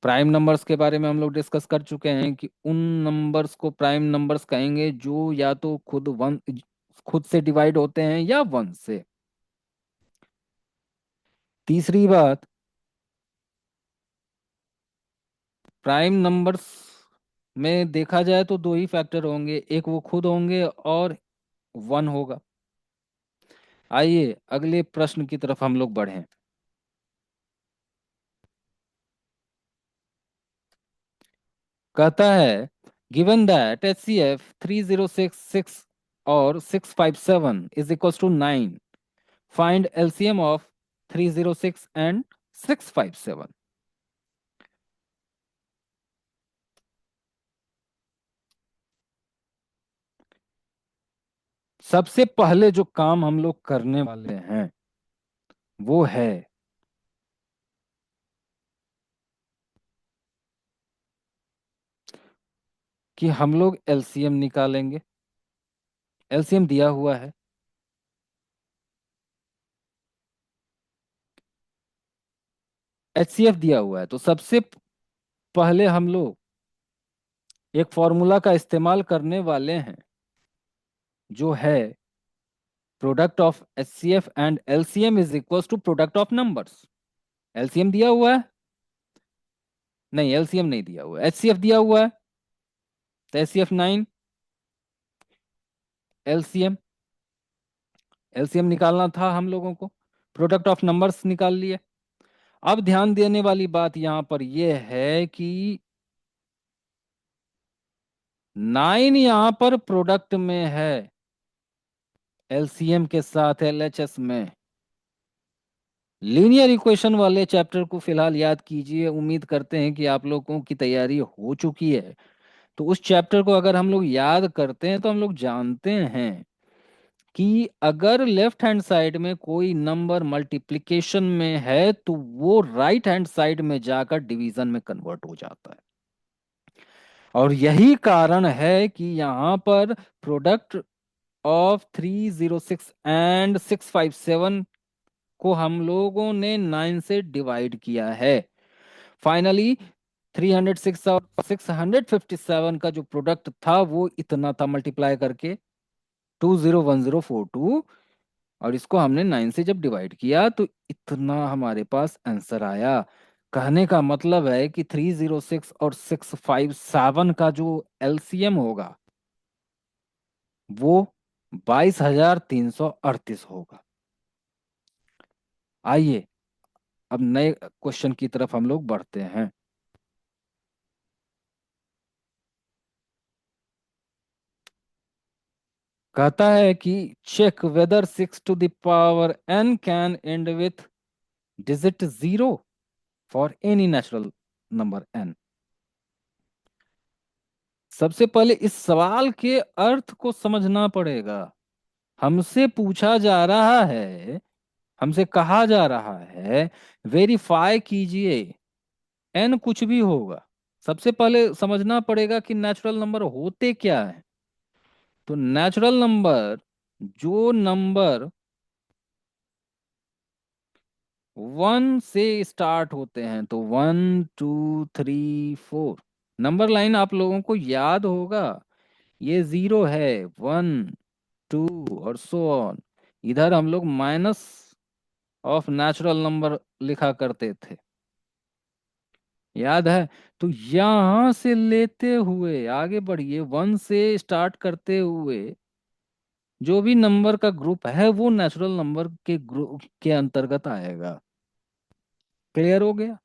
A: प्राइम नंबर्स के बारे में हम लोग डिस्कस कर चुके हैं कि उन नंबर्स को प्राइम नंबर्स कहेंगे जो या तो खुद से डिवाइड होते हैं या 1 से। तीसरी बात, प्राइम नंबर्स में देखा जाए तो 2 ही फैक्टर होंगे, एक वो खुद होंगे और 1 होगा। आइए अगले प्रश्न की तरफ हम लोग बढ़ें। कहता है गिवन दैट HCF 3066 और 657 is equal to 9, find LCM of 306 and 657। सबसे पहले जो काम हम लोग करने वाले हैं वो है कि हम लोग एलसीएम निकालेंगे। एलसीएम दिया हुआ है, एचसीएफ दिया हुआ है, तो सबसे पहले हम लोग एक फॉर्मूला का इस्तेमाल करने वाले हैं जो है product of HCF and LCM is equal to product of numbers. LCM दिया हुआ है, नहीं एलसीएम नहीं दिया हुआ है, एचसीएफ दिया हुआ है, तो एचसीएफ 9, एलसीएम एलसीएम निकालना था हम लोगों को, प्रोडक्ट ऑफ नंबर्स निकाल लिए। अब ध्यान देने वाली बात यहां पर यह है कि 9 यहां पर प्रोडक्ट में है एलसीएम के साथ एलएचएस में। लीनियर इक्वेशन वाले चैप्टर को फिलहाल याद कीजिए, उम्मीद करते हैं कि आप लोगों की तैयारी हो चुकी है। तो उस चैप्टर को अगर हम लोग याद करते हैं तो हम लोग जानते हैं कि अगर लेफ्ट हैंड साइड में कोई नंबर मल्टीप्लिकेशन में है तो वो राइट हैंड साइड में जाकर डिवीजन में कन्वर्ट हो जाता है। और यही कारण है कि यहां पर प्रोडक्ट ऑफ 306 एंड 657 को हम लोगों ने 9 से डिवाइड किया है। फाइनली 306 और 657 का जो प्रोडक्ट था वो इतना था मल्टीप्लाई करके 201042, और इसको हमने 9 से जब डिवाइड किया तो इतना हमारे पास आंसर आया। कहने का मतलब है कि 306 और 657 का जो एलसीएम होगा वो 22,338 होगा। आइए अब नए क्वेश्चन की तरफ हम लोग बढ़ते हैं। कहता है कि check whether 6 to the power n can end with digit 0 for any natural number n। सबसे पहले इस सवाल के अर्थ को समझना पड़ेगा। हमसे पूछा जा रहा है, हमसे कहा जा रहा है वेरीफाई कीजिए n कुछ भी होगा। सबसे पहले समझना पड़ेगा कि नेचुरल नंबर होते क्या है। तो नेचुरल नंबर जो नंबर वन से स्टार्ट होते हैं, तो 1 2 3 4। नंबर लाइन आप लोगों को याद होगा, ये 0 है, 1 2 और सो ऑन। इधर हम लोग माइनस ऑफ नेचुरल नंबर लिखा करते थे, याद है? तो यहां से लेते हुए आगे बढ़िए, 1 से स्टार्ट करते हुए जो भी नंबर का ग्रुप है वो नेचुरल नंबर के ग्रुप के अंतर्गत आएगा। क्लियर हो गया?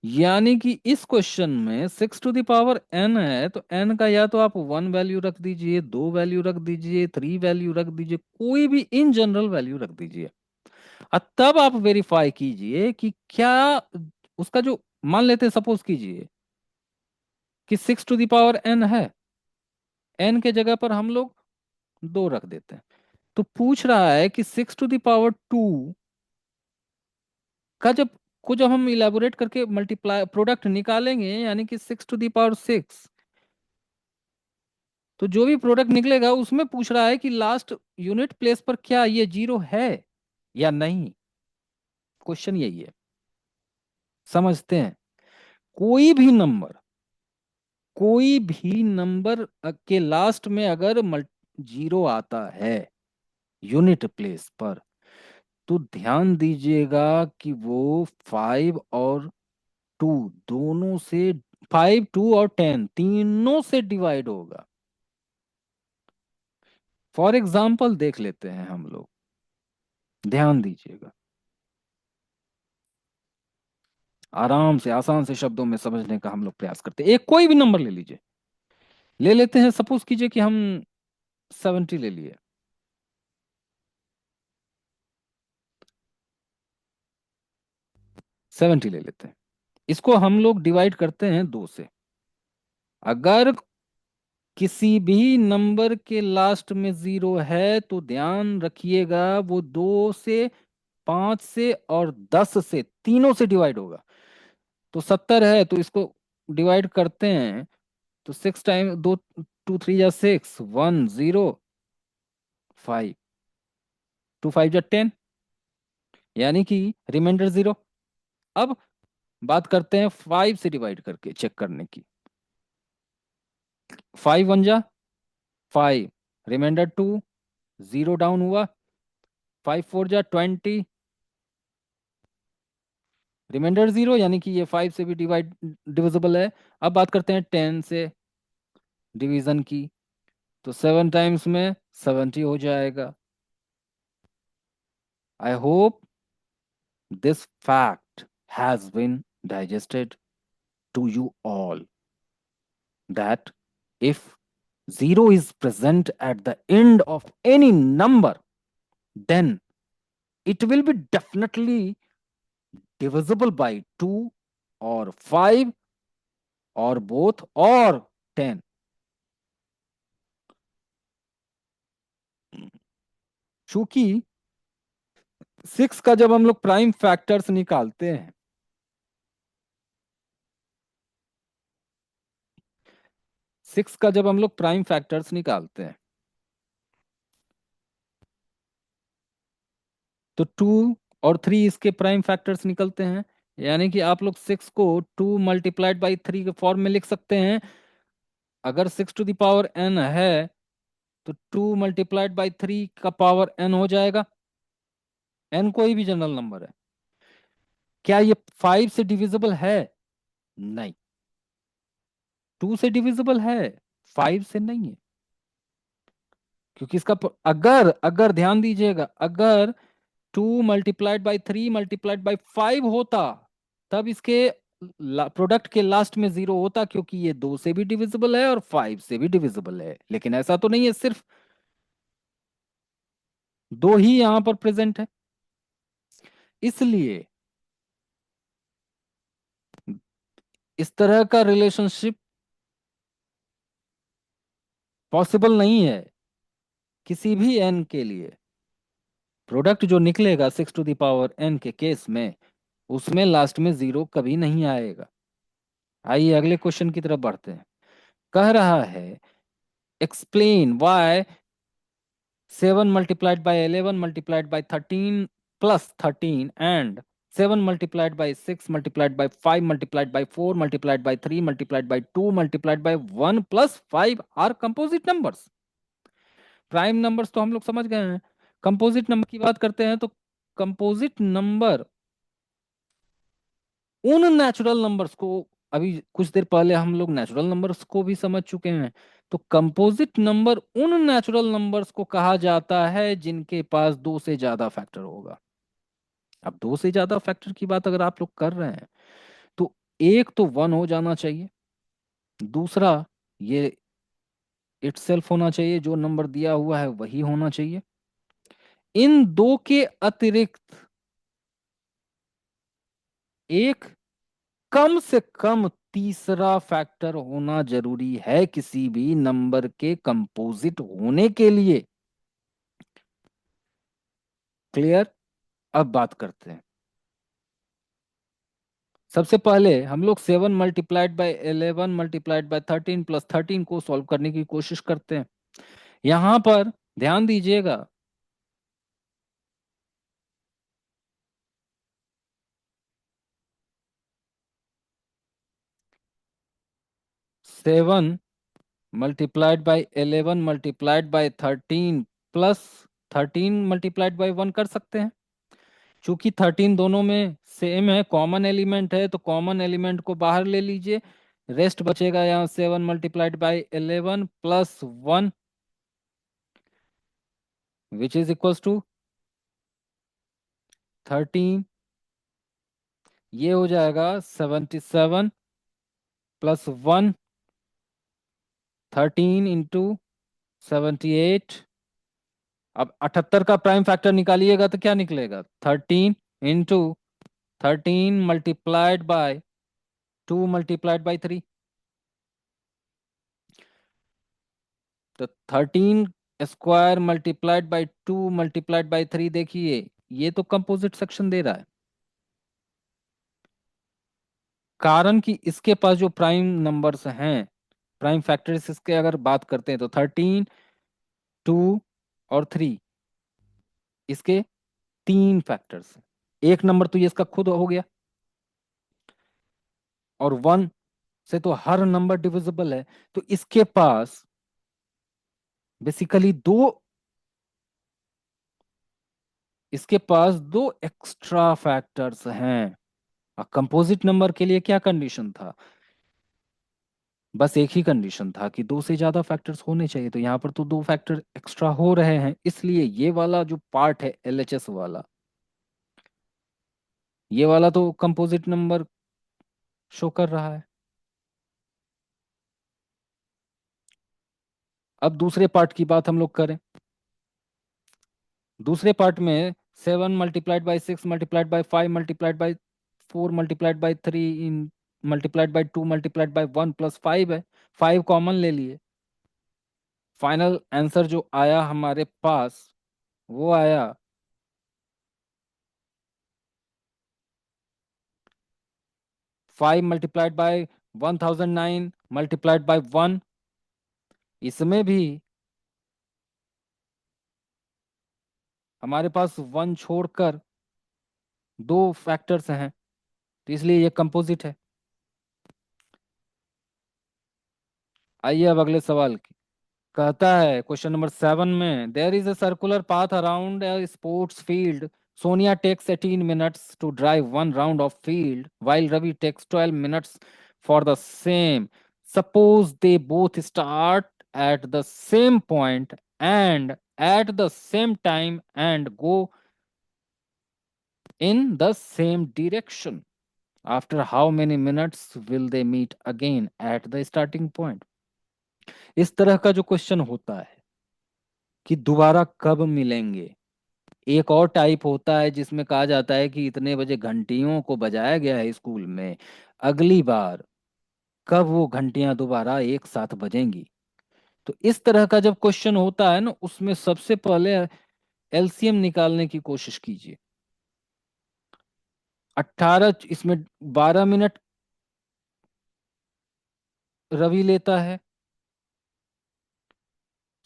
A: यानी कि इस क्वेश्चन में 6 टू द पावर n है, तो n का या तो आप 1 वैल्यू रख दीजिए, 2 वैल्यू रख दीजिए, 3 वैल्यू रख दीजिए, कोई भी इन जनरल वैल्यू रख दीजिए। और तब आप वेरीफाई कीजिए कि क्या उसका जो, मान लेते हैं सपोज कीजिए कि 6 टू द पावर n है, n के जगह पर हम लोग 2 रख देते हैं। तो पूछ रहा है कि 6 टू द पावर 2 का जब हम इलेबोरेट करके मल्टीप्लाई प्रोडक्ट निकालेंगे, यानी कि 6 टू द पावर 6, तो जो भी प्रोडक्ट निकलेगा उसमें पूछ रहा है कि लास्ट यूनिट प्लेस पर क्या ये 0 है या नहीं। क्वेश्चन यही है, समझते हैं? कोई भी नंबर, कोई भी नंबर के लास्ट में अगर 0 आता है यूनिट प्लेस पर, तो ध्यान दीजिएगा कि वो 5 और 2 दोनों से, 5 2 और 10 तीनों से डिवाइड होगा। फॉर एग्जाम्पल देख लेते हैं हम लोग, ध्यान दीजिएगा, आराम से आसान से शब्दों में समझने का हम लोग प्रयास करते हैं। एक कोई भी नंबर ले लीजिए, ले लेते हैं, सपोज कीजिए कि हम 70 ले लिए। 70 ले लेते हैं, इसको हम लोग डिवाइड करते हैं 2 से। अगर किसी भी नंबर के लास्ट में 0 है तो ध्यान रखिएगा वो 2 से, 5 से और 10 से, तीनों से डिवाइड होगा। तो 70 है तो इसको डिवाइड करते हैं, तो 6 टाइम 2, 2 3 जा 6, 1 0 5, 2 5 जा 10, यानी कि रिमाइंडर 0। अब बात करते हैं 5 से डिवाइड करके चेक करने की। 5 1 जा 5, रिमाइंडर 2, 0 डाउन हुआ। 5 4 जा 20, रिमाइंडर 0, यानी कि ये 5 से भी डिविजिबल है। अब बात करते हैं 10 से डिवीजन की, तो 7 टाइम्स में 70 हो जाएगा। I hope this fact has been digested to you all, that if 0 is present at the end of any number, then it will be definitely divisible by 2 or 5 or both or 10। चूंकि 6 का जब हम लोग prime factors निकालते हैं, 6 का जब हम लोग प्राइम फैक्टर्स निकालते हैं, तो 2 और 3 इसके प्राइम फैक्टर्स निकलते हैं। यानी कि आप लोग 6 को 2 × 3 के फॉर्म में लिख सकते हैं। अगर 6 टू द पावर n है तो 2 × 3 का पावर n हो जाएगा। n कोई भी जनरल नंबर है। क्या ये 5 से डिविजिबल है? नहीं। 2 से डिविजिबल है, 5 से नहीं है। क्योंकि इसका अगर अगर ध्यान दीजिएगा, अगर 2 × 3 × 5 होता, तब इसके प्रोडक्ट के लास्ट में 0 होता, क्योंकि ये 2 से भी डिविजिबल है और 5 से भी डिविजिबल है। लेकिन ऐसा तो नहीं है, सिर्फ 2 ही यहां पर प्रेजेंट है। इसलिए इस तरह का रिलेशनशिप पॉसिबल नहीं है किसी भी n के लिए। प्रोडक्ट जो निकलेगा 6 टू द पावर n के केस में, उसमें लास्ट में 0 कभी नहीं आएगा। आइए अगले क्वेश्चन की तरफ बढ़ते हैं। कह रहा है, explain why 7 × 11 × 13 + 13 and 7 multiplied by 6 multiplied by 5 multiplied by 4 multiplied by 3 multiplied by 2 multiplied by 1 plus 5 are composite numbers. Prime numbers तो हम लोग समझ गए हैं, कंपोजिट नंबर की बात करते हैं तो कंपोजिट नंबर उन नेचुरल नंबर्स को, अभी कुछ देर पहले हम लोग नेचुरल नंबर्स को भी समझ चुके हैं, तो कंपोजिट नंबर उन नेचुरल नंबर्स को कहा जाता है जिनके पास दो से ज्यादा फैक्टर होगा। अब दो से ज्यादा फैक्टर की बात अगर आप लोग कर रहे हैं तो एक तो 1 हो जाना चाहिए, दूसरा ये इटसेल्फ होना चाहिए, जो नंबर दिया हुआ है वही होना चाहिए। इन दो के अतिरिक्त एक कम से कम तीसरा फैक्टर होना जरूरी है किसी भी नंबर के कंपोजिट होने के लिए। क्लियर? अब बात करते हैं। सबसे पहले हम लोग 7 multiplied by 11 multiplied by 13 plus 13 को सॉल्व करने की कोशिश करते हैं। यहां पर ध्यान दीजिएगा, 7 multiplied by 11 multiplied by 13 plus 13 multiplied by 1 कर सकते हैं। चूंकि 13 दोनों में सेम है, कॉमन एलिमेंट है, तो कॉमन एलिमेंट को बाहर ले लीजिए, रेस्ट बचेगा यहाँ 7 multiplied by 11 plus 1 which is equals to 13। ये हो जाएगा 77 प्लस 1, 13 इंटू 78। अब 78 का प्राइम फैक्टर निकालिएगा तो क्या निकलेगा, 13 into 13 multiplied by 2 multiplied by 3। तो 13 square multiplied by 2 multiplied by 3, देखिए ये तो कंपोजिट सेक्शन दे रहा है, कारण कि इसके पास जो प्राइम नंबर्स हैं, प्राइम फैक्टर्स इसके अगर बात करते हैं तो 13, 2 और 3, इसके तीन फैक्टर्स हैं। एक नंबर तो ये इसका खुद हो गया, और 1 से तो हर नंबर डिविजिबल है, तो इसके पास बेसिकली दो एक्स्ट्रा फैक्टर्स हैं। कंपोजिट नंबर के लिए क्या कंडीशन था, बस एक ही कंडीशन था कि दो से ज्यादा फैक्टर्स होने चाहिए, तो यहाँ पर तो दो फैक्टर एक्स्ट्रा हो रहे हैं, इसलिए ये वाला जो पार्ट है एलएचएस वाला, ये वाला तो कंपोजिट नंबर शो कर रहा है। अब दूसरे पार्ट की बात हम लोग करें। दूसरे पार्ट में 7 multiplied by 6 multiplied by 5 multiplied by 4 multiplied by 3 in multiplied by 2 multiplied by 1 plus 5 है, 5 कॉमन ले लिए। फाइनल आंसर जो आया हमारे पास वो आया 5 मल्टीप्लाइड बाई 1009 मल्टीप्लाइड बाई 1। इसमें भी हमारे पास 1 छोड़कर दो फैक्टर्स हैं, तो इसलिए ये कंपोजिट है। आइए अब अगले सवाल की। कहता है क्वेश्चन नंबर 7 में, there is a circular path around a sports field, Sonia takes 18 minutes to drive one round of field while Ravi takes 12 minutes for the same. Suppose they both start at the same point and at the same time and go in the same direction. After how many minutes will they meet again at the starting point? इस तरह का जो question होता है कि दोबारा कब मिलेंगे। एक और टाइप होता है जिसमें कहा जाता है कि इतने बजे घंटियों को बजाया गया है स्कूल में, अगली बार कब वो घंटियां दोबारा एक साथ बजेंगी। तो इस तरह का जब क्वेश्चन होता है ना, उसमें सबसे पहले एलसीएम निकालने की कोशिश कीजिए। 18, इसमें 12 मिनट रवि लेता है,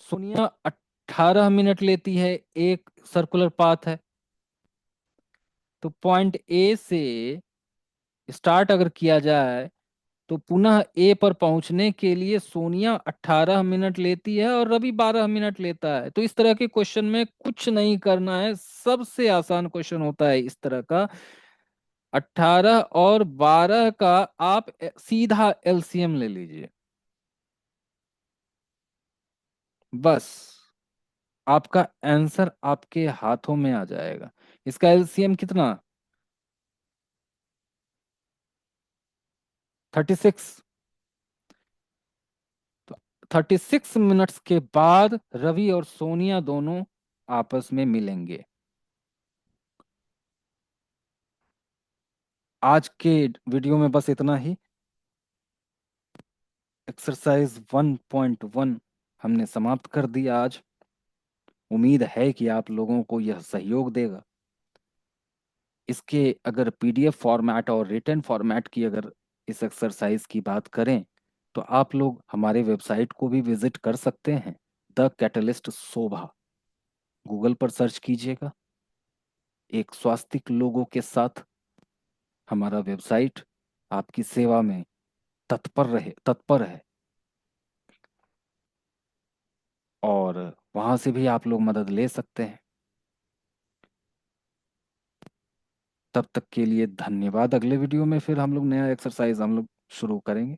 A: सोनिया 18 मिनट लेती है, एक सर्कुलर पाथ है। तो पॉइंट ए से स्टार्ट अगर किया जाए तो पुनः ए पर पहुंचने के लिए सोनिया 18 मिनट लेती है और रवि 12 मिनट लेता है। तो इस तरह के क्वेश्चन में कुछ नहीं करना है, सबसे आसान क्वेश्चन होता है इस तरह का। 18 और 12 का आप सीधा एलसीएम ले लीजिए, बस आपका आंसर आपके हाथों में आ जाएगा। इसका एलसीएम कितना? 36। तो 36 मिनट्स के बाद रवि और सोनिया दोनों आपस में मिलेंगे। आज के वीडियो में बस इतना ही। एक्सरसाइज 1.1 हमने समाप्त कर दिया आज। उम्मीद है कि आप लोगों को यह सहयोग देगा। इसके अगर पीडीएफ फॉर्मेट और रिटन फॉर्मेट की अगर इस एक्सरसाइज की बात करें तो आप लोग हमारे वेबसाइट को भी विजिट कर सकते हैं। द कैटलिस्ट शोभा गूगल पर सर्च कीजिएगा। एक स्वास्तिक लोगों के साथ हमारा वेबसाइट आपकी सेवा में तत्पर है। और वहां से भी आप लोग मदद ले सकते हैं। तब तक के लिए धन्यवाद। अगले वीडियो में फिर हम लोग नया एक्सरसाइज हम लोग शुरू करेंगे।